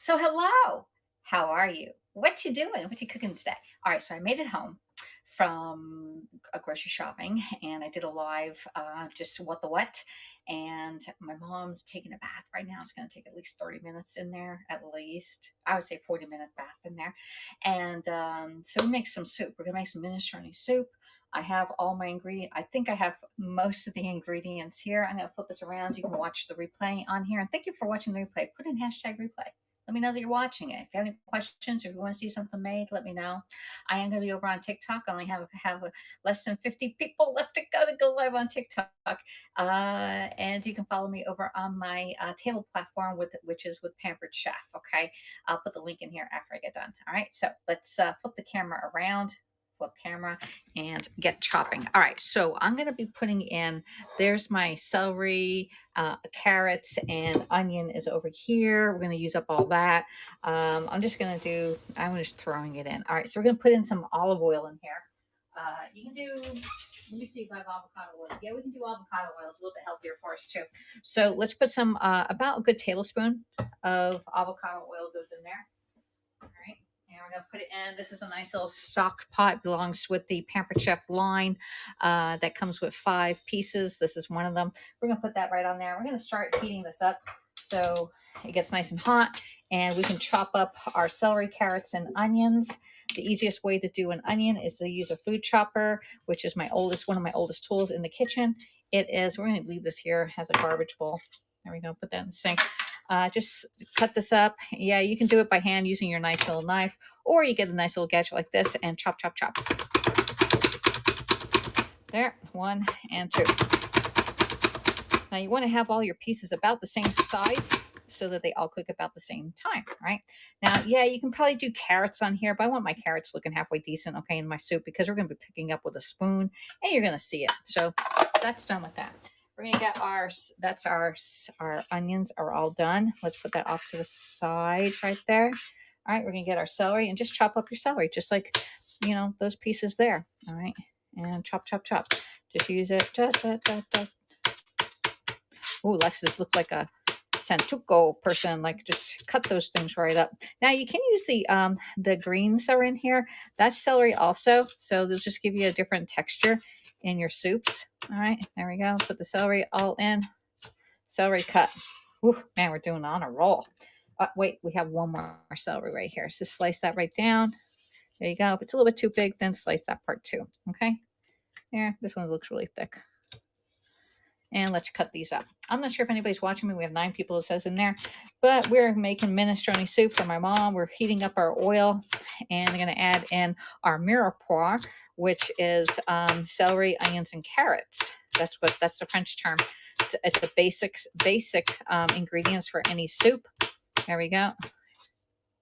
So hello, how are you? What you doing? What you cooking today? All right, so I made it home from a grocery shopping, and I did a live just what the what. And my mom's taking a bath right now. It's going to take at least 30 minutes in there, at least. I would say 40-minute bath in there. And so we make some soup. We're going to make some minestrone soup. I have all my ingredients. I think I have most of the ingredients here. I'm going to flip this around. You can watch the replay on here. And thank you for watching the replay. Put in hashtag replay. Let me know that you're watching it. If you have any questions or if you want to see something made, let me know. I am going to be over on TikTok. I only have less than 50 people left to go live on TikTok. And you can follow me over on my table platform, which is with Pampered Chef. Okay. I'll put the link in here after I get done. All right. So let's flip the camera around. Flip camera and get chopping. All right, so I'm going to be putting in, there's my celery, carrots, and onion is over here. We're going to use up all that. I'm just throwing it in. All right, so we're going to put in some olive oil in here. You can do, let me see if I have avocado oil. Yeah, we can do avocado oil. It's a little bit healthier for us too. So let's put some, about a good tablespoon of avocado oil goes in there. All right. And we're going to put it in. This is a nice little stock pot. Belongs with the Pampered Chef line that comes with 5 pieces. This is one of them. We're going to put that right on there. We're going to start heating this up so it gets nice and hot. And we can chop up our celery, carrots, and onions. The easiest way to do an onion is to use a food chopper, which is one of my oldest tools in the kitchen. It is, we're going to leave this here as a garbage bowl. There we go. Put that in the sink. Just cut this up. Yeah, you can do it by hand using your nice little knife, or you get a nice little gadget like this and chop, chop, chop. There, 1 and 2. Now you want to have all your pieces about the same size so that they all cook about the same time, right? Now, yeah, you can probably do carrots on here, but I want my carrots looking halfway decent, okay, in my soup, because we're going to be picking up with a spoon and you're going to see it. So that's done with that. We're gonna get our onions are all done. Let's put that off to the side right there. All right, we're gonna get our celery and just chop up your celery, just like, those pieces there. All right, and chop, chop, chop. Just use it. Ooh, Lexus looked like a Santuco person, like just cut those things right up. Now you can use the greens that are in here. That's celery also, so they'll just give you a different texture in your soups. All right, there we go. Put the celery all in. Celery cut. Ooh, man, we're doing on a roll. Wait, we have one more celery right here. So slice that right down. There you go. If it's a little bit too big, then slice that part too. Okay. There, this one looks really thick. And let's cut these up. I'm not sure if anybody's watching me. We have 9 people, it says in there. But we're making minestrone soup for my mom. We're heating up our oil. And I'm going to add in our mirepoix, which is celery, onions, and carrots. That's the French term. It's the basic ingredients for any soup. There we go.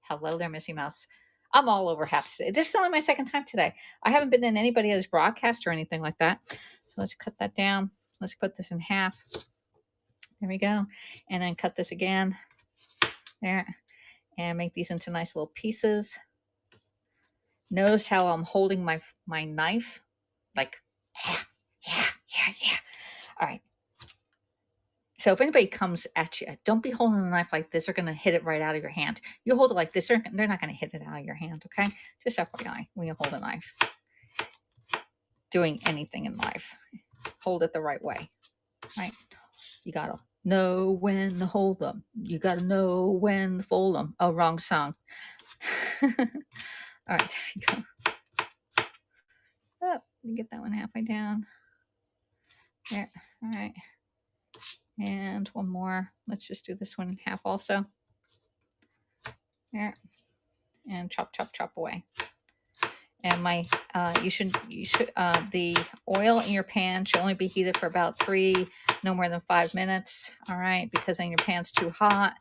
Hello there, Missy Mouse. I'm all over half. This is only my second time today. I haven't been in anybody else's broadcast or anything like that. So let's cut that down. Let's put this in half. There we go. And then cut this again. There. And make these into nice little pieces. Notice how I'm holding my knife. Like, yeah. All right. So if anybody comes at you, don't be holding the knife like this. They're going to hit it right out of your hand. You hold it like this. They're not going to hit it out of your hand, okay? Just FYI, when you hold a knife. Doing anything in life. Hold it the right way, right? You got to know when to hold them. You got to know when to fold them. Oh, wrong song. All right, there you go. Oh, let me get that one halfway down. There, all right. And one more. Let's just do this one in half also. There. And chop, chop, chop away. And the oil in your pan should only be heated for about 3, no more than 5 minutes. All right, because then your pan's too hot.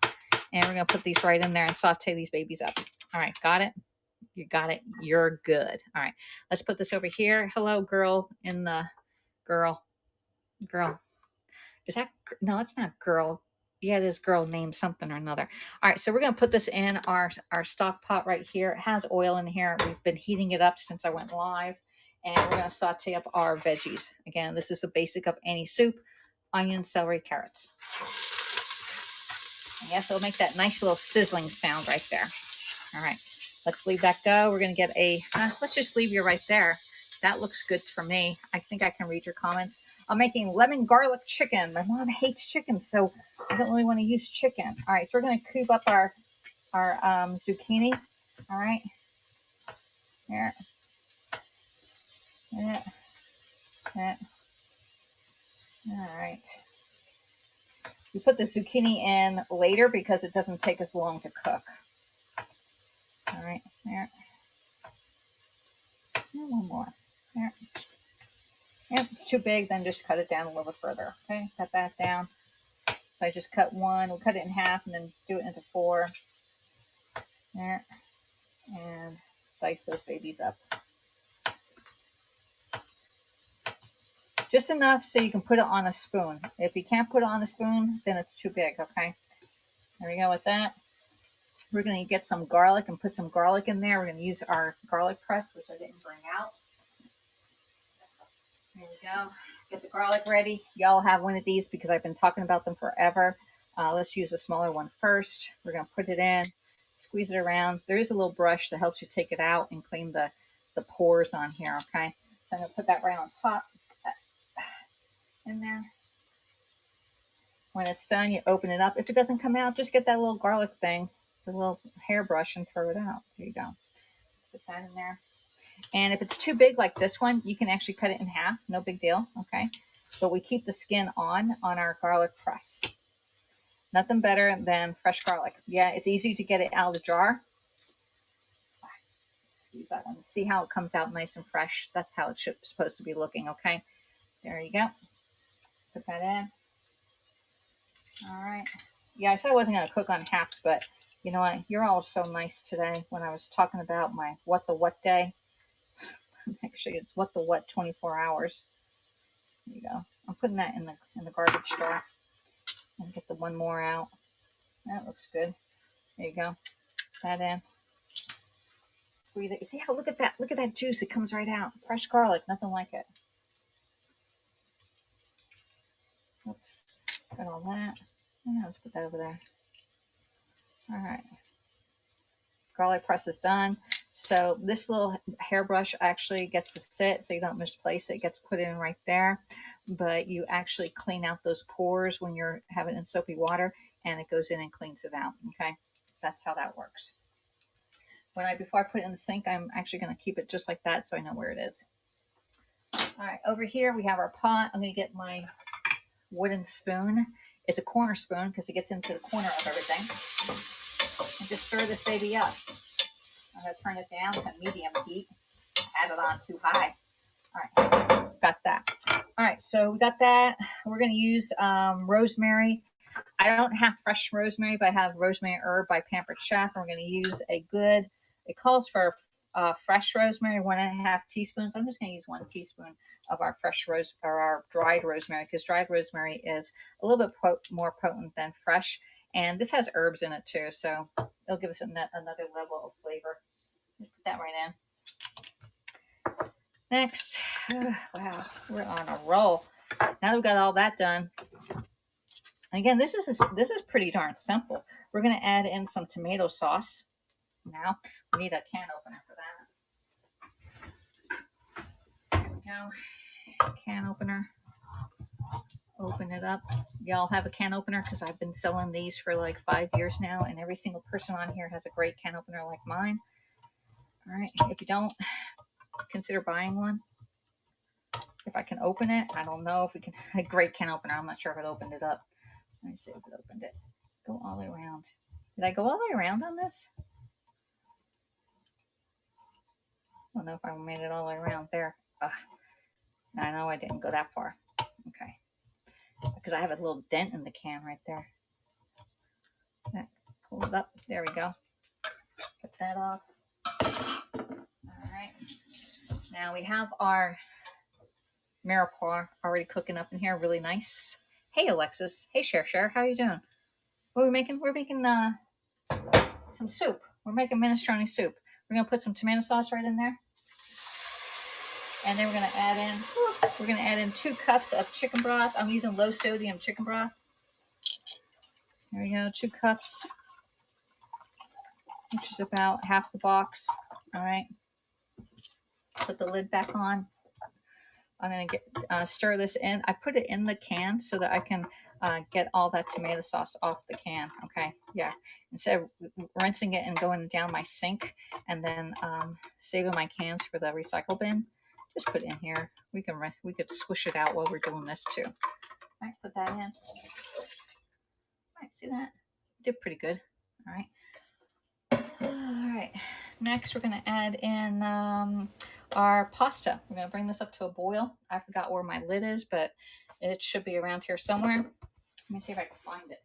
And we're gonna put these right in there and saute these babies up. All right, got it? You got it. You're good. All right, let's put this over here. Hello, girl in the girl. Is that, no, it's not girl. Yeah, this girl named something or another. All right, so we're going to put this in our stock pot right here. It has oil in here. We've been heating it up since I went live. And we're going to saute up our veggies. Again, this is the basic of any soup. Onions, celery, carrots. Yes, it'll make that nice little sizzling sound right there. All right, let's leave that go. We're going to get a, let's just leave you right there. That looks good for me. I think I can read your comments. I'm making lemon garlic chicken. My mom hates chicken, so I don't really want to use chicken. All right, so we're going to coop up our zucchini. All right, there, yeah, yeah. All right. We put the zucchini in later because it doesn't take as long to cook. All right, there. And one more. There. Yep, it's too big, then just cut it down a little bit further. Okay, cut that down. So I just cut one, we'll cut it in half and then do it into four. There. And dice those babies up. Just enough so you can put it on a spoon. If you can't put it on a spoon, then it's too big, okay? There we go with that. We're going to get some garlic and put some garlic in there. We're going to use our garlic press, which I didn't bring out. There we go. Get the garlic ready. Y'all have one of these because I've been talking about them forever. Let's use a smaller one first. We're going to put it in, squeeze it around. There is a little brush that helps you take it out and clean the pores on here, okay? So I'm going to put that right on top in there. When it's done, you open it up. If it doesn't come out, just get that little garlic thing, the little hairbrush, and throw it out. There you go. Put that in there. And if it's too big like this one, you can actually cut it in half. No big deal, okay? But we keep the skin on our garlic press. Nothing better than fresh garlic. Yeah, it's easy to get it out of the jar. See how it comes out nice and fresh. That's how it's supposed to be looking, okay? There you go. Put that in. All right. Yeah, I said I wasn't going to cook on halves, but you know what? You're all so nice today when I was talking about my what the what day. Actually, it's what the what 24 hours. There you go. I'm putting that in the garbage jar. And get the one more out. That looks good. There you go. Put that in. Squeeze it. See how look at that juice. It comes right out. Fresh garlic, nothing like it. Oops. Got all that. Yeah, let's put that over there. All right. Garlic press is done. So this little hairbrush actually gets to sit so you don't misplace it. It gets put in right there. But you actually clean out those pores when you're having it in soapy water, and it goes in and cleans it out. Okay. That's how that works. Before I put it in the sink, I'm actually going to keep it just like that so I know where it is. All right, over here we have our pot. I'm going to get my wooden spoon. It's a corner spoon because it gets into the corner of everything. And just stir this baby up. I'm going to turn it down to medium heat. Add it on too high. All right, got that. All right, so we got that. We're going to use rosemary. I don't have fresh rosemary, but I have rosemary herb by Pampered Chef. We're going to use a good, it calls for fresh rosemary, 1.5 teaspoons. I'm just going to use 1 teaspoon of our fresh or our dried rosemary because dried rosemary is a little bit more potent than fresh. And this has herbs in it too, so it'll give us another level of flavor. Just put that right in. Next, wow, we're on a roll. Now that we've got all that done, again, this is pretty darn simple. We're going to add in some tomato sauce. Now, we need a can opener for that. There we go. Can opener. Open it up. Y'all have a can opener because I've been selling these for like 5 years now, and every single person on here has a great can opener like mine. All right. If you don't, consider buying one. If I can open it, I don't know if we can. A great can opener. I'm not sure if it opened it up. Let me see if it opened it. Go all the way around. Did I go all the way around on this? I don't know if I made it all the way around there. I know I didn't go that far. Okay. Because I have a little dent in the can right there. Pull it up. There we go. Get that off. All right. Now we have our mirepoix already cooking up in here. Really nice. Hey, Alexis. Hey, Cher. How are you doing? What are we making? We're making some soup. We're making minestrone soup. We're going to put some tomato sauce right in there. And then we're going to add in 2 cups of chicken broth. I'm using low sodium chicken broth. There we go, 2 cups, which is about half the box. All right, put the lid back on. I'm going to get stir this in. I put it in the can so that I can get all that tomato sauce off the can. Okay, yeah. Instead of rinsing it and going down my sink and then saving my cans for the recycle bin, just put it in here. We could swish it out while we're doing this too. All right, put that in. All right, see that? Did pretty good. All right. All right. Next, we're going to add in our pasta. We're going to bring this up to a boil. I forgot where my lid is, but it should be around here somewhere. Let me see if I can find it.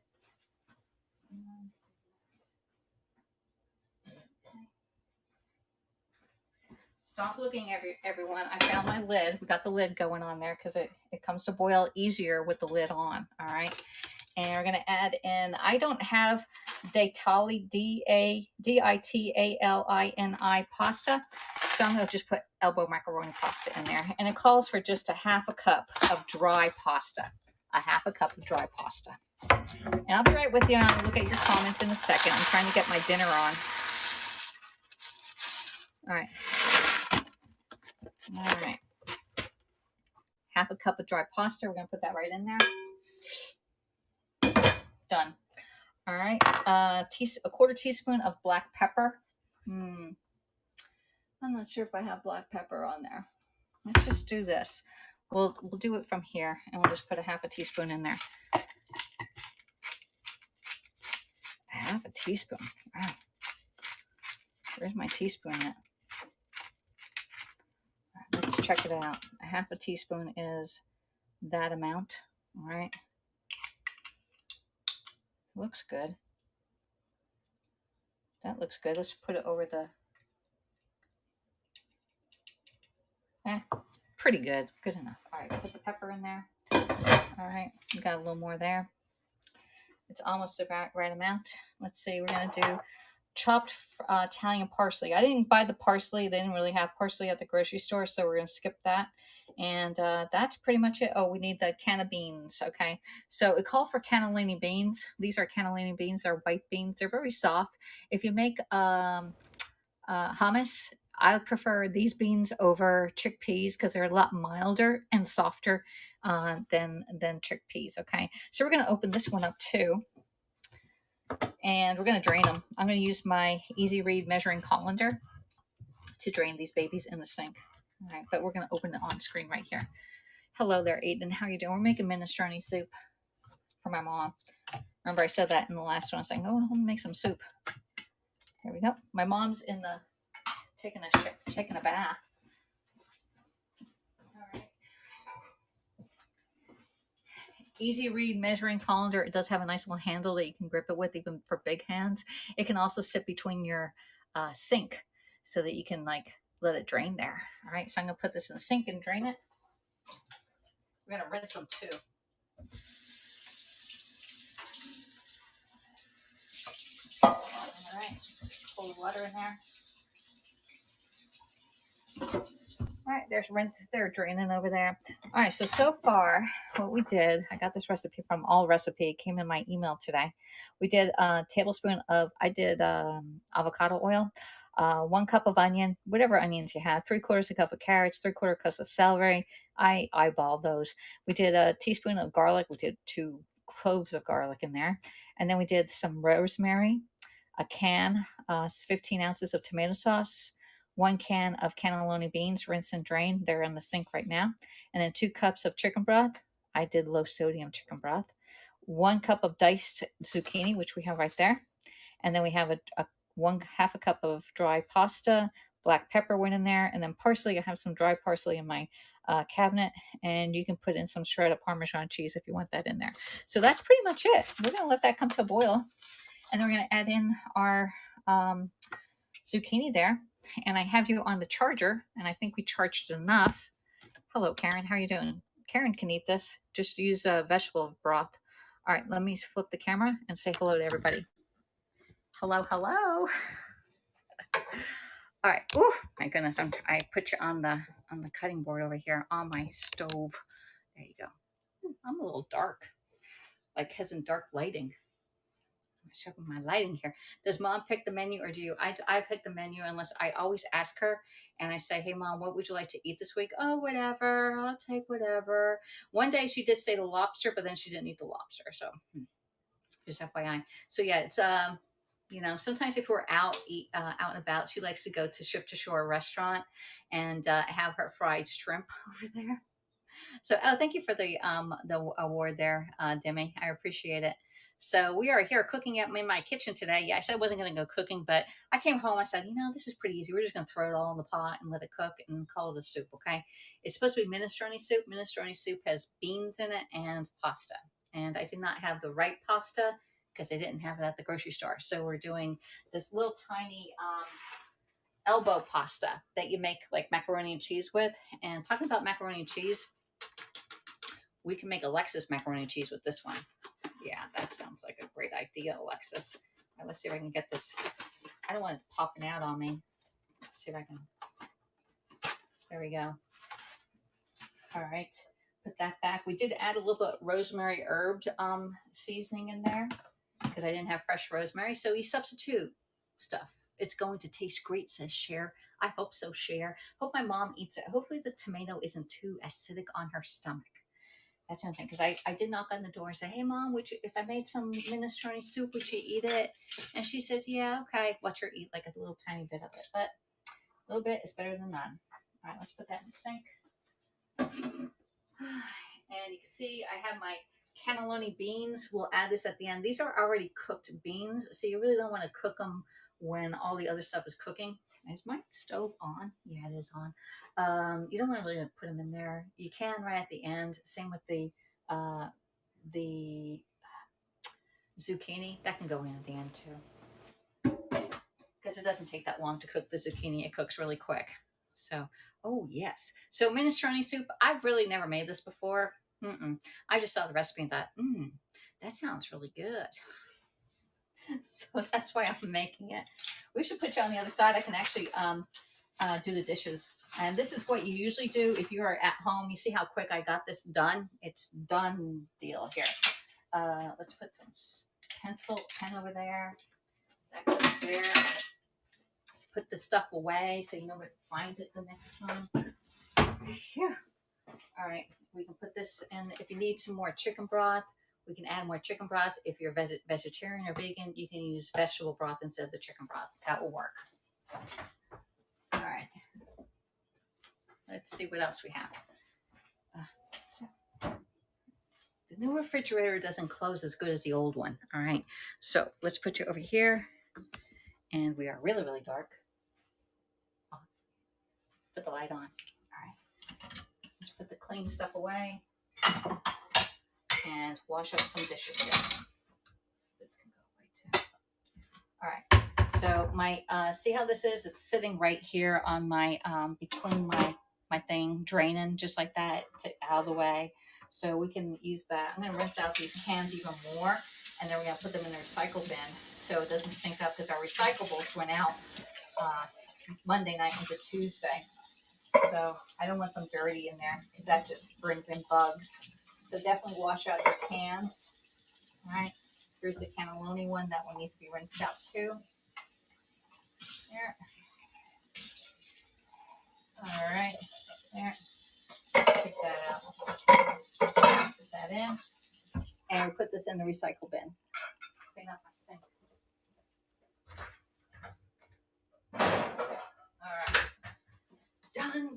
Stop looking, everyone. I found my lid. We got the lid going on there because it comes to boil easier with the lid on. All right. And we're going to add in, I don't have Ditali, Ditali pasta. So I'm going to just put elbow macaroni pasta in there. And it calls for just a half a cup of dry pasta. A half a cup of dry pasta. And I'll be right with you. I'll look at your comments in a second. I'm trying to get my dinner on. All right. All right. Half a cup of dry pasta. We're going to put that right in there. Done. All right. A quarter teaspoon of black pepper. I'm not sure if I have black pepper on there. Let's just do this. We'll do it from here, and we'll just put a half a teaspoon in there. A half a teaspoon. Wow. Where's my teaspoon at? All right, let's check it out. A half a teaspoon is that amount. All right. Looks good. That looks good. Let's put it over the... pretty good. Good enough. All right, put the pepper in there. All right, we got a little more there. It's almost about right amount. Let's see, we're going to do chopped Italian parsley. I didn't buy the parsley. They didn't really have parsley at the grocery store, so we're going to skip that. And that's pretty much it. Oh, we need the can of beans. Okay, so it called for cannellini beans. These are cannellini beans. They're white beans. They're very soft. If you make hummus, I prefer these beans over chickpeas because they're a lot milder and softer than chickpeas. Okay, so we're going to open this one up too, and we're going to drain them. I'm going to use my Easy Read measuring colander to drain these babies in the sink. All right, but we're going to open it on screen right here. Hello there, Aiden. How you doing? We're making minestrone soup for my mom. Remember I said that in the last one. I was like, oh, I'm going to make some soup. Here we go. My mom's in the taking a bath. All right. Easy Read measuring colander. It does have a nice little handle that you can grip it with, even for big hands. It can also sit between your sink so that you can like let it drain there. All right, so I'm gonna put this in the sink and drain it. We're gonna rinse them too. All right, pull the water in there. All right, they're draining over there. All right, so far what we did, I got this recipe from All Recipe. It came in my email today. We did a tablespoon of, avocado oil, 1 cup of onion, whatever onions you have, 3/4 cup of carrots, 3/4 cups of celery. I eyeballed those. We did a teaspoon of garlic. We did 2 cloves of garlic in there. And then we did some rosemary, a can, 15 ounces of tomato sauce, 1 can of cannelloni beans, rinse and drain. They're in the sink right now. And then 2 cups of chicken broth. I did low sodium chicken broth. 1 cup of diced zucchini, which we have right there. And then we have half a cup of dry pasta. Black pepper went in there. And then parsley. I have some dry parsley in my cabinet. And you can put in some shredded Parmesan cheese if you want that in there. So that's pretty much it. We're going to let that come to a boil. And then we're going to add in our zucchini there. And I have you on the charger, and I think we charged enough. Hello, Karen. How are you doing? Karen can eat this. Just use vegetable broth. All right, let me flip the camera and say hello to everybody. Hello, hello. All right. Ooh, my goodness. I put you on the cutting board over here on my stove. There you go. I'm a little dark, like has in dark lighting. sharpen my lighting here. Does mom pick the menu or do you? I pick the menu unless I always ask her and I say, hey mom, what would you like to eat this week? Oh, whatever. I'll take whatever. One day she did say the lobster, but then she didn't eat the lobster. So just FYI. So yeah, it's you know, sometimes if we're out out and about, she likes to go to Ship to Shore restaurant and have her fried shrimp over there. So, oh, thank you for the award there, Demi. I appreciate it. So we are here cooking up in my kitchen today. Yeah, I said I wasn't going to go cooking, but I came home. I said, you know, this is pretty easy. We're just going to throw it all in the pot and let it cook and call it a soup. Okay. It's supposed to be minestrone soup. Minestrone soup has beans in it and pasta. And I did not have the right pasta because they didn't have it at the grocery store. So we're doing this little tiny elbow pasta that you make like macaroni and cheese with. And talking about macaroni and cheese, we can make Alexis macaroni and cheese with this one. Yeah, that sounds like a great idea, Alexis. All right, let's see if I can get this. I don't want it popping out on me. Let's see if I can. There we go. All right, put that back. We did add a little bit of rosemary herb seasoning in there because I didn't have fresh rosemary. So you substitute stuff. It's going to taste great, says Cher. I hope so, Cher. Hope my mom eats it. Hopefully the tomato isn't too acidic on her stomach. That's one thing, because I did knock on the door and say, hey, mom, would you, if I made some minestrone soup, would you eat it? And she says, yeah, okay. Watch her eat like a little tiny bit of it. But a little bit is better than none. All right, let's put that in the sink. And you can see I have my cannelloni beans. We'll add this at the end. These are already cooked beans, so you really don't want to cook them when all the other stuff is cooking. Is my stove on? Yeah, it is on. You don't want to really put them in there. You can right at the end. Same with the zucchini. That can go in at the end too, because it doesn't take that long to cook the zucchini. It cooks really quick. So, oh yes. So minestrone soup. I've really never made this before. I just saw the recipe and thought, that sounds really good. So that's why I'm making it. We should put you on the other side. I can actually do the dishes. And this is what you usually do if you are at home. You see how quick I got this done? It's done deal here. Let's put some pen over there. That goes there. Put the stuff away so you know where to find it the next time. Phew. All right, we can put this in. If you need some more chicken broth, we can add more chicken broth. If you're vegetarian or vegan, you can use vegetable broth instead of the chicken broth. That will work. All right. Let's see what else we have. The new refrigerator doesn't close as good as the old one. All right. So let's put you over here. And we are really, really dark. Put the light on. All right. Let's put the clean stuff away. And wash up some dishes here. This can go away too. All right. So my see how this is? It's sitting right here on my between my thing, draining just like that out of the way. So we can use that. I'm gonna rinse out these cans even more, and then we're gonna put them in the recycle bin so it doesn't stink up, because our recyclables went out Monday night into Tuesday. So I don't want them dirty in there. That just brings in bugs. So definitely wash out these cans. All right. Here's the cannelloni one. That one needs to be rinsed out too. There. All right. There. Take that out. Put that in. And we put this in the recycle bin. Clean up my sink. All right. Done.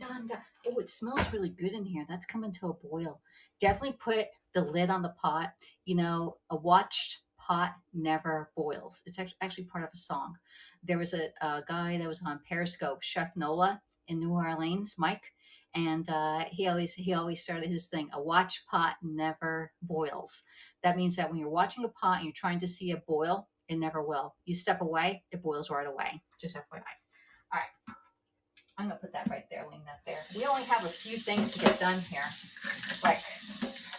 Oh, it smells really good in here. That's coming to a boil. Definitely put the lid on the pot. You know, a watched pot never boils. It's actually part of a song. There was a guy that was on Periscope, Chef Nola in New Orleans, Mike, and he always started his thing. A watched pot never boils. That means that when you're watching a pot and you're trying to see it boil, it never will. You step away, it boils right away. Just FYI. All right. I'm going to put that right there, lean that there. We only have a few things to get done here. Like,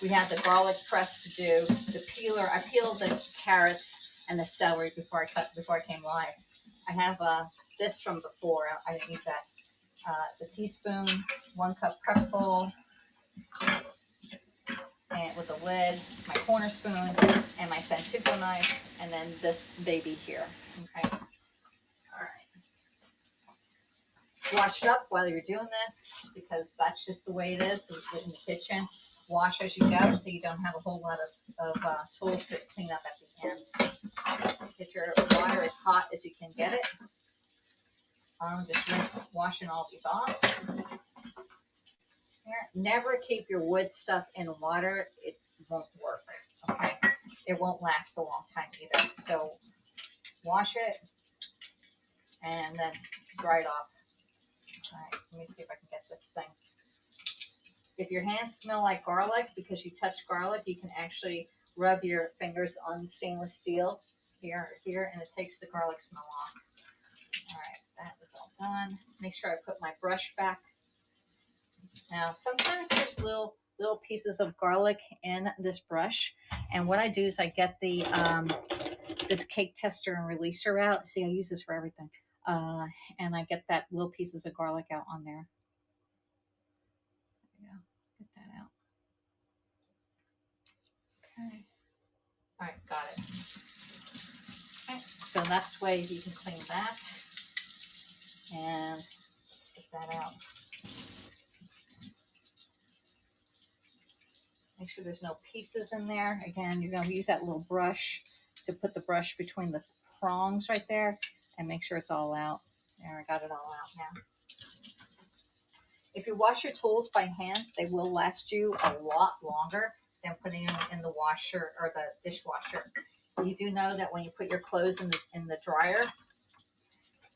we have the garlic press to do, the peeler. I peeled the carrots and the celery before I came live. I have this from before. I didn't use that. The teaspoon, 1 cup prep bowl. and with a lid, my corner spoon, and my Santoku knife, and then this baby here. Okay. All right. Wash it up while you're doing this, because that's just the way it is in the kitchen. Wash as you go, so you don't have a whole lot of tools to clean up at the end. Get your water as hot as you can get it. Just rinse, washing all these off. Here. Never keep your wood stuff in water. It won't work. Okay, it won't last a long time either. So wash it and then dry it off. All right, let me see if I can get this thing. If your hands smell like garlic because you touch garlic, you can actually rub your fingers on stainless steel here, and it takes the garlic smell off. All right, that is all done. Make sure I put my brush back. Now, sometimes there's little pieces of garlic in this brush, and what I do is I get the this cake tester and releaser out. See, I use this for everything, and I get that little pieces of garlic out on there. There we go. Get that out. Okay. All right, got it. Okay, so that's way you can clean that and get that out. Make sure there's no pieces in there. Again, you're going to use that little brush to put the brush between the prongs right there and make sure it's all out. There, I got it all out now. If you wash your tools by hand, they will last you a lot longer than putting them in the washer or the dishwasher. You do know that when you put your clothes in the dryer,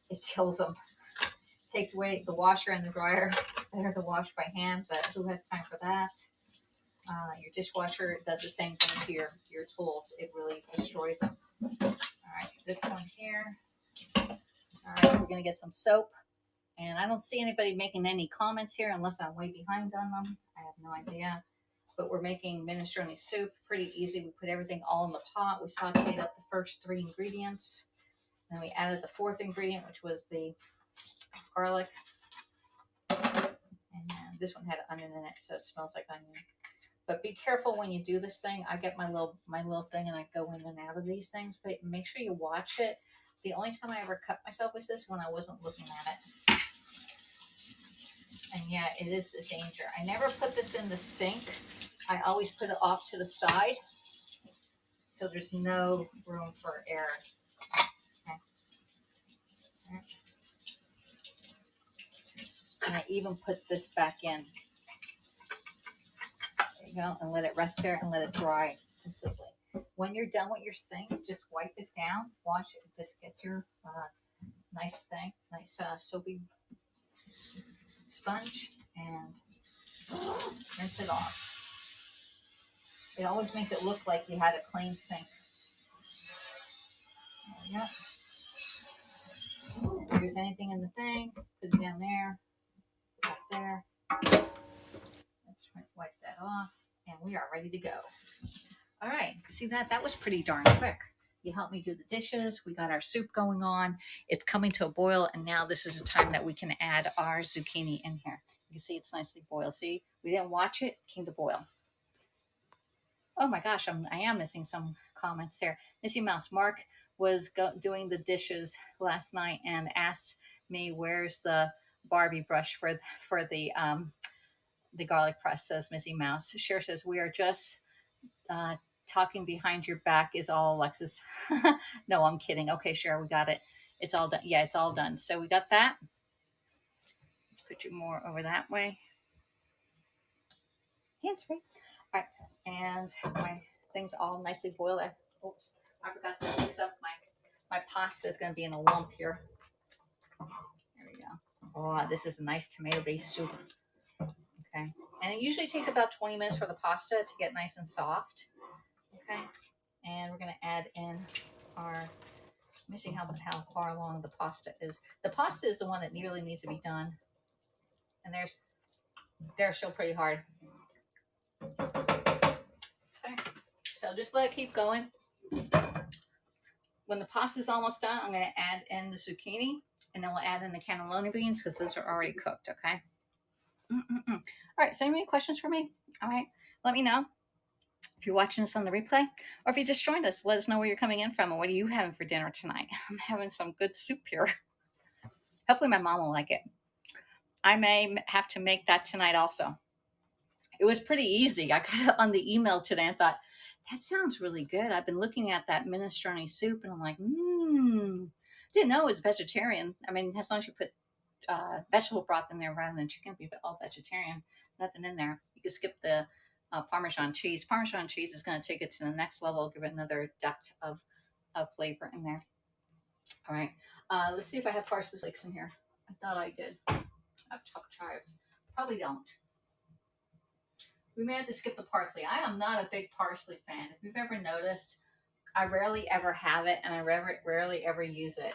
it kills them. It takes away the washer and the dryer. Better to wash by hand, but who has time for that? Your dishwasher does the same thing to your tools. It really destroys them. All right, this one here. All right, we're going to get some soap. And I don't see anybody making any comments here unless I'm way behind on them. I have no idea. But we're making minestrone soup. Pretty easy. We put everything all in the pot. We sauteed up the first 3 ingredients. Then we added the 4th ingredient, which was the garlic. And this one had onion in it, so it smells like onion. But be careful when you do this thing. I get my little thing and I go in and out of these things. But make sure you watch it. The only time I ever cut myself was this when I wasn't looking at it. And yeah, it is a danger. I never put this in the sink. I always put it off to the side so there's no room for error. Okay. And I even put this back in. There you go. And let it rest there and let it dry completely. When you're done with your sink, just wipe it down, wash it, just get your nice soapy sponge and rinse it off. It always makes it look like you had a clean sink. There you go. If there's anything in the thing, put it down there, up there. Let's wipe that off, and we are ready to go. All right, see that? That was pretty darn quick. You helped me do the dishes. We got our soup going on. It's coming to a boil, and now this is the time that we can add our zucchini in here. You can see it's nicely boiled. See, we didn't watch it, came to boil. Oh my gosh, I am missing some comments here. Missy Mouse, Mark was doing the dishes last night and asked me where's the Barbie brush for the garlic press, says Missy Mouse. Cher says, we are just talking behind your back is all Alexis. No, I'm kidding. Okay, Cher, we got it. It's all done. Yeah, it's all done. So we got that. Let's put you more over that way. Hands free. All right, and my thing's all nicely boiled. Oops, I forgot to mix up my pasta is going to be in a lump here. There we go. Oh, this is a nice tomato-based soup. Okay, and it usually takes about 20 minutes for the pasta to get nice and soft. Okay, and we're going to add in our. Let me see how far along the pasta is. The pasta is the one that really needs to be done, and they're still pretty hard. Okay, so just let it keep going. When the pasta is almost done, I'm going to add in the zucchini, and then we'll add in the cannelloni beans because those are already cooked, okay? All right, so any questions for me? All right, let me know. If you're watching this on the replay, or if you just joined us, let us know where you're coming in from and what are you having for dinner tonight. I'm having some good soup here. Hopefully my mom will like it. I may have to make that tonight also. It was pretty easy. I got it on the email today and thought, that sounds really good. I've been looking at that minestrone soup and I'm like, didn't know it was vegetarian. I mean, as long as you put vegetable broth in there rather than chicken, be all vegetarian, nothing in there. You can skip the Parmesan cheese. Parmesan cheese is going to take it to the next level, give it another depth of flavor in there. All right, let's see if I have parsley flakes in here. I thought I did. I have chopped chives. Probably don't. We may have to skip the parsley. I am not a big parsley fan. If you've ever noticed, I rarely ever have it and I rarely ever use it.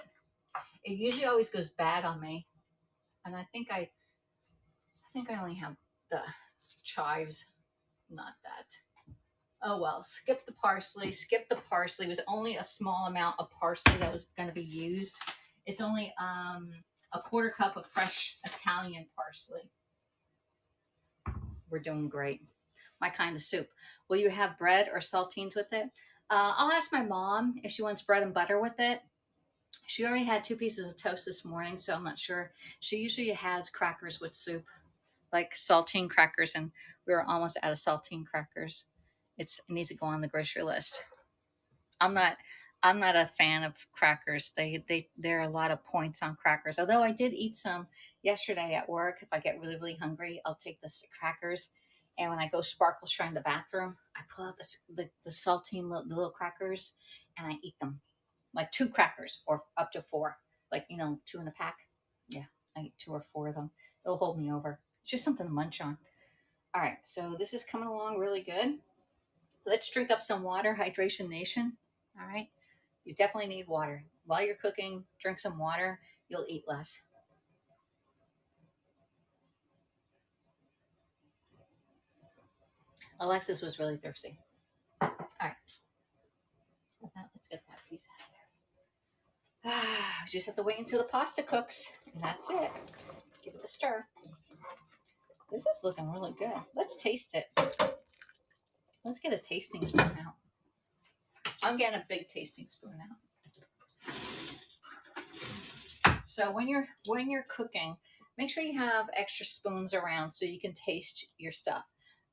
It usually always goes bad on me. And I think I only have the chives, not that. Oh well, skip the parsley. Skip the parsley. It was only a small amount of parsley that was going to be used. It's only a quarter cup of fresh Italian parsley. We're doing great. My kind of soup. Will you have bread or saltines with it? I'll ask my mom if she wants bread and butter with it. She already had 2 pieces of toast this morning, so I'm not sure. She usually has crackers with soup, like saltine crackers, and we were almost out of saltine crackers. It needs to go on the grocery list. I'm not a fan of crackers. There are a lot of points on crackers. Although I did eat some yesterday at work. If I get really, really hungry, I'll take the crackers. And when I go sparkle shrine the bathroom, I pull out the saltine little crackers and I eat them. Like 2 crackers or up to 4. Like, 2 in a pack. Yeah, I eat 2 or 4 of them. It'll hold me over. It's just something to munch on. All right, so this is coming along really good. Let's drink up some water, Hydration Nation. All right. You definitely need water. While you're cooking, drink some water. You'll eat less. Alexis was really thirsty. All right. Let's get that piece out of there. Just have to wait until the pasta cooks, and that's it. Let's give it a stir. This is looking really good. Let's taste it. Let's get a tasting spoon out. I'm getting a big tasting spoon out. So when you're cooking, make sure you have extra spoons around so you can taste your stuff.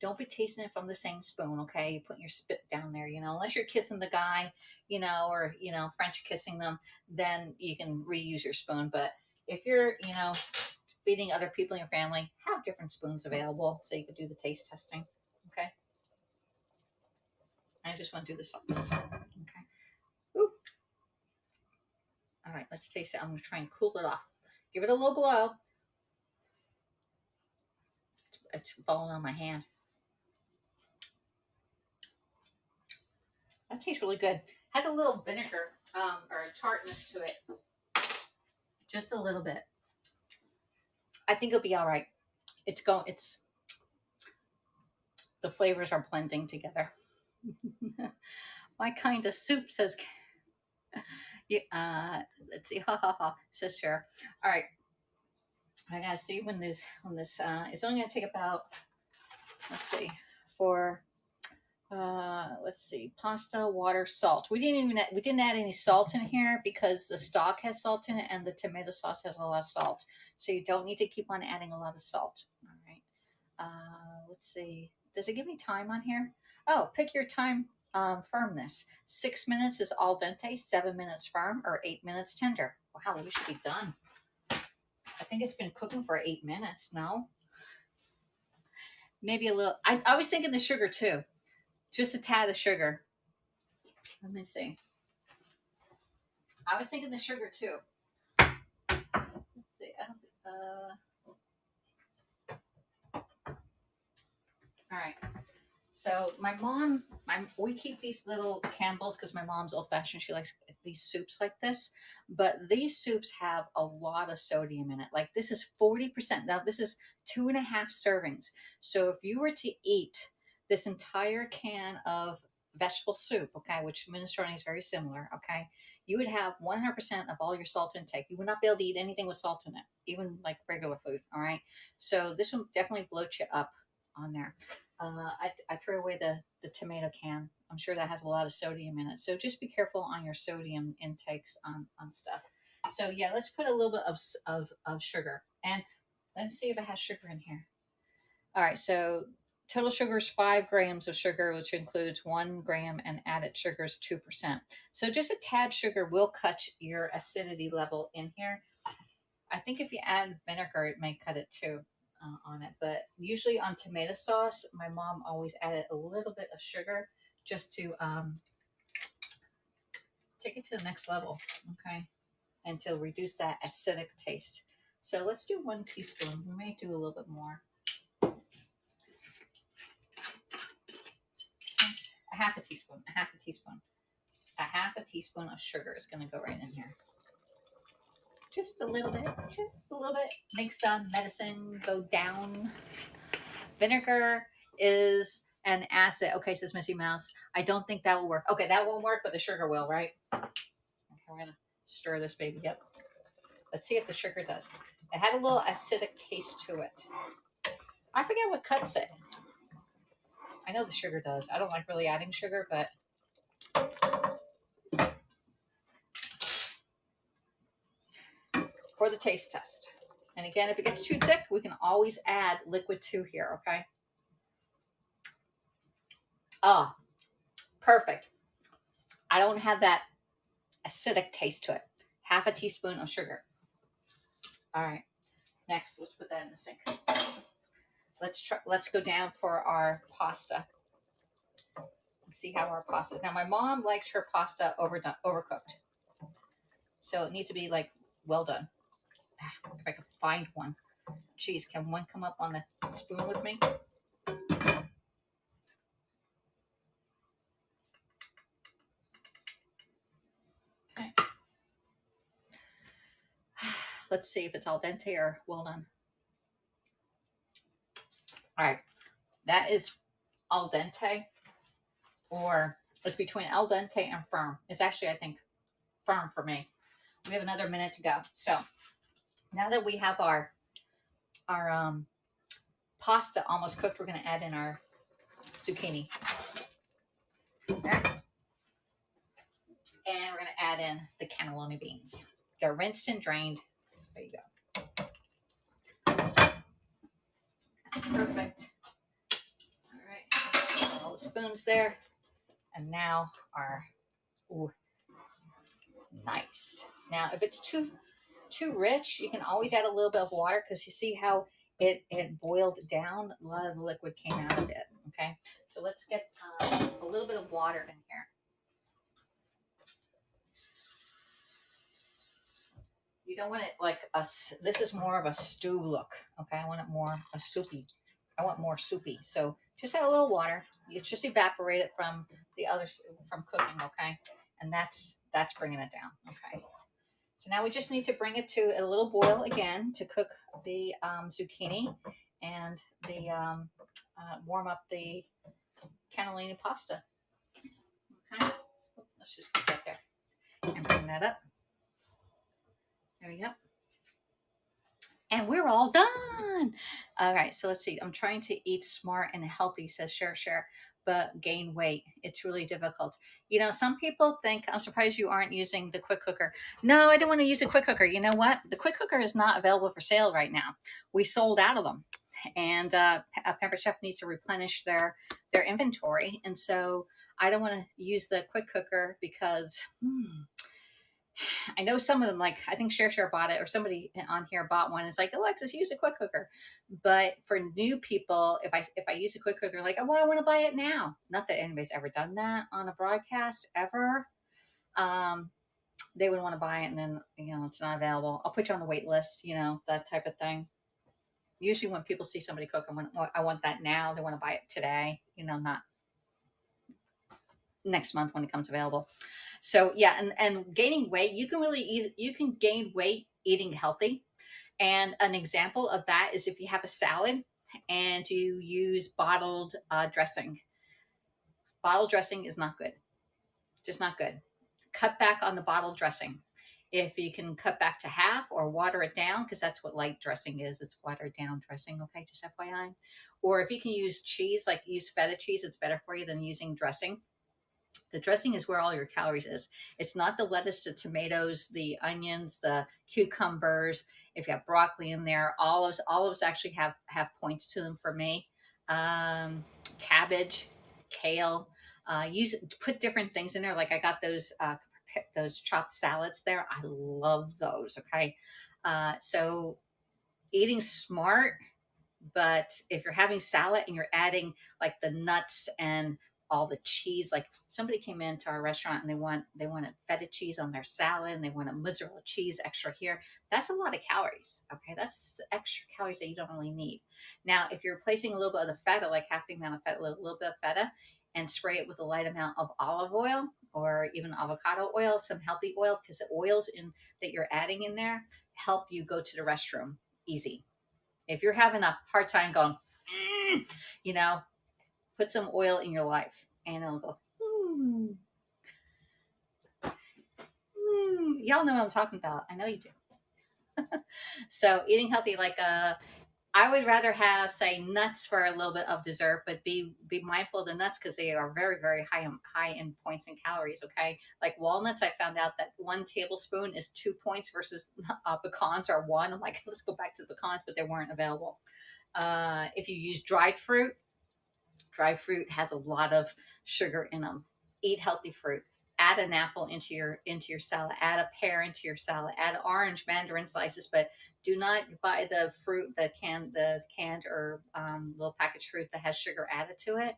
Don't be tasting it from the same spoon, okay? You're putting your spit down there, unless you're kissing the guy, or French kissing them, then you can reuse your spoon. But if you're, feeding other people in your family, have different spoons available so you can do the taste testing. Okay. I just want to do the sauce. Okay. Ooh. All right, let's taste it. I'm going to try and cool it off. Give it a little blow. It's falling on my hand. That tastes really good. Has a little vinegar or tartness to it. Just a little bit. I think it'll be all right. The flavors are blending together. My kind of soup, says. Yeah, let's see. Ha ha ha, says Cher. All right. I gotta see when this it's only gonna take about, let's see, for let's see, pasta, water, salt. We didn't add any salt in here because the stock has salt in it and the tomato sauce has a lot of salt. So you don't need to keep on adding a lot of salt. All right. Let's see. Does it give me time on here? Oh, pick your time firmness. 6 minutes is al dente, 7 minutes firm, or 8 minutes tender. Wow, we should be done. I think it's been cooking for 8 minutes. No? Maybe a little. I was thinking the sugar too. Just a tad of sugar. Let me see. I was thinking the sugar too. Let's see. I don't think. All right. So my mom, we keep these little Campbell's because my mom's old fashioned. She likes these soups like this, but these soups have a lot of sodium in it. Like this is 40%. Now this is 2.5 servings. So if you were to eat this entire can of vegetable soup, okay, which minestrone is very similar, okay, you would have 100% of all your salt intake. You would not be able to eat anything with salt in it, even like regular food, all right? So this will definitely bloat you up on there. I threw away the tomato can. I'm sure that has a lot of sodium in it. So just be careful on your sodium intakes on stuff. So yeah, let's put a little bit of sugar. And let's see if it has sugar in here. All right, so total sugar is 5 grams of sugar, which includes 1 gram and added sugar is 2%. So just a tad sugar will cut your acidity level in here. I think if you add vinegar, it may cut it too on it. But usually on tomato sauce, my mom always added a little bit of sugar just to take it to the next level, okay? And to reduce that acidic taste. So let's do 1 teaspoon. We may do a little bit more. A half a teaspoon, a half a teaspoon. A half a teaspoon of sugar is going to go right in here. Just a little bit, just a little bit. Makes the medicine go down. Vinegar is an acid. Okay, says Missy Mouse. I don't think that will work. Okay, that won't work, but the sugar will, right? Okay, we're going to stir this baby up. Let's see if the sugar does. It had a little acidic taste to it. I forget what cuts it. I know the sugar does. I don't like really adding sugar, but for the taste test. And again, if it gets too thick, we can always add liquid 2 here, okay? Oh, perfect. I don't have that acidic taste to it. Half a teaspoon of sugar. All right. Next, let's put that in the sink. Let's go down for our pasta. Let's see how our pasta. Now, my mom likes her pasta overcooked. So it needs to be like well done. If I can find one. Geez, can one come up on the spoon with me? Okay. Let's see if it's al dente or well done. All right. That is al dente, or it's between al dente and firm. It's actually, I think, firm for me. We have another minute to go. So now that we have our pasta almost cooked, we're going to add in our zucchini. Okay. And we're going to add in the cannellini beans. They're rinsed and drained. There you go. Perfect. All right. All the spoons there. And now our, ooh, nice. Now, if it's too rich, you can always add a little bit of water because you see how it boiled down. A lot of the liquid came out of it. Okay. So let's get a little bit of water in here. You don't want it like this is more of a stew look. Okay. I want it more a soupy. I want more soupy. So just add a little water. It's just evaporated from the others from cooking. Okay. And that's bringing it down. Okay. So now we just need to bring it to a little boil again to cook the zucchini and the warm up the cannellini pasta. Okay. Let's just put that there and bring that up. There we go. And we're all done. All right, so let's see. I'm trying to eat smart and healthy, says Share, but gain weight. It's really difficult. You know, some people think, I'm surprised you aren't using the quick cooker. No, I don't want to use a quick cooker. You know what? The quick cooker is not available for sale right now. We sold out of them. And Pampered Chef needs to replenish their inventory. And so I don't want to use the quick cooker because... I know some of them, like I think Share bought it, or somebody on here bought one. It's like, Alexis, use a quick cooker. But for new people, if I use a quick cooker, like, oh, well, I want to buy it now. Not that anybody's ever done that on a broadcast ever. They would want to buy it, and then it's not available. I'll put you on the wait list. That type of thing. Usually, when people see somebody cook, I want that now. They want to buy it today. Not next month when it comes available. So yeah, and gaining weight, you can gain weight eating healthy. And an example of that is if you have a salad and you use bottled dressing. Bottled dressing is not good. Just not good. Cut back on the bottled dressing. If you can cut back to half or water it down, because that's what light dressing is, it's watered down dressing, okay, just FYI. Or if you can use cheese, like use feta cheese, it's better for you than using dressing. The dressing is where all your calories is. It's not the lettuce, the tomatoes, the onions, the cucumbers. If you have broccoli in there, olives actually have points to them for me. Cabbage, kale. Use Put different things in there. Like I got those chopped salads there. I love those. Okay, so eating smart, but if you're having salad and you're adding like the nuts and all the cheese, like somebody came into our restaurant and they wanted feta cheese on their salad and they wanted mozzarella cheese extra here. That's a lot of calories. Okay, that's extra calories that you don't really need. Now, if you're placing a little bit of the feta, like half the amount of feta, a little bit of feta, and spray it with a light amount of olive oil or even avocado oil, some healthy oil, because the oils in that you're adding in there help you go to the restroom easy. If you're having a hard time going, you know, put some oil in your life and it'll go, mm, y'all know what I'm talking about. I know you do. So eating healthy, like I would rather have say nuts for a little bit of dessert, but be mindful of the nuts because they are very high in points and calories. Okay, like walnuts, I found out that 1 tablespoon is 2 points versus pecans are one. I'm like, let's go back to the pecans, but they weren't available. If you use dried fruit has a lot of sugar in them. Eat healthy fruit. Add an apple into your salad. Add a pear into your salad. Add orange, mandarin slices, but do not buy the fruit, the canned or little packaged fruit that has sugar added to it.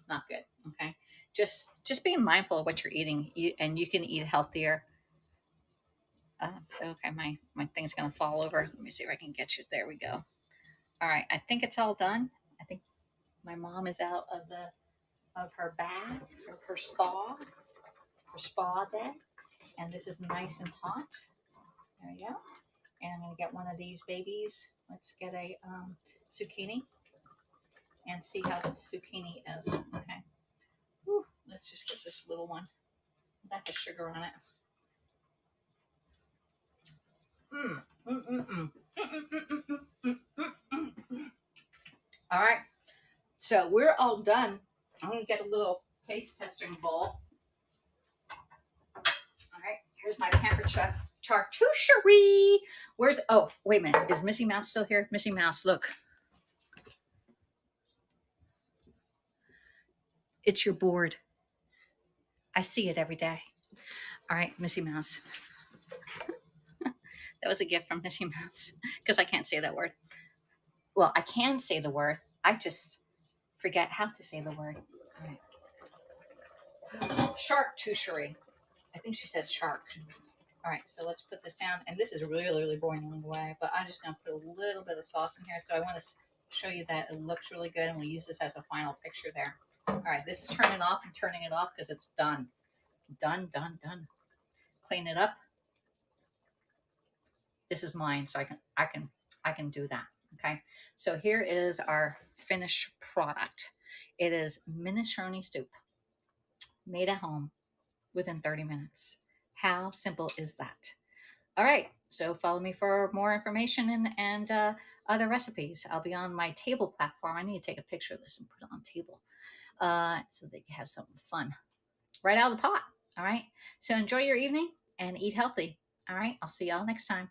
Not good. Okay, just being mindful of what you're eating, and you can eat healthier. Okay, my thing's gonna fall over. Let me see if I can get you. There we go. All right, I think it's all done. I think my mom is out of her bath, of her spa day, and this is nice and hot. There you go. And I'm gonna get one of these babies. Let's get a zucchini and see how the zucchini is. Okay. Whew. Let's just get this little one. That has sugar on it. Mm. Mm, mm, mm. All right. So we're all done. I'm gonna get a little taste testing bowl. All right. Here's my Pampered Chef charcuterie. Where's Oh, wait a minute. Is Missy Mouse still here? Missy Mouse, look. It's your board. I see it every day. All right, Missy Mouse. That was a gift from Missy Mouse because I can't say that word. Well, I can say the word. I just forget how to say the word. All right. Charcuterie. I think she says shark. All right, so let's put this down. And this is really boring in a way, but I'm just going to put a little bit of sauce in here. So I want to show you that it looks really good, and we'll use this as a final picture there. All right, this is turning off and turning it off because it's done. Done. Clean it up. This is mine, so I can do that. Okay, so here is our finished product. It is minestrone soup made at home within 30 minutes. How simple is that? All right, so follow me for more information and other recipes. I'll be on my table platform. I need to take a picture of this and put it on table so they can have something fun right out of the pot. All right, so enjoy your evening and eat healthy. All right, I'll see y'all next time.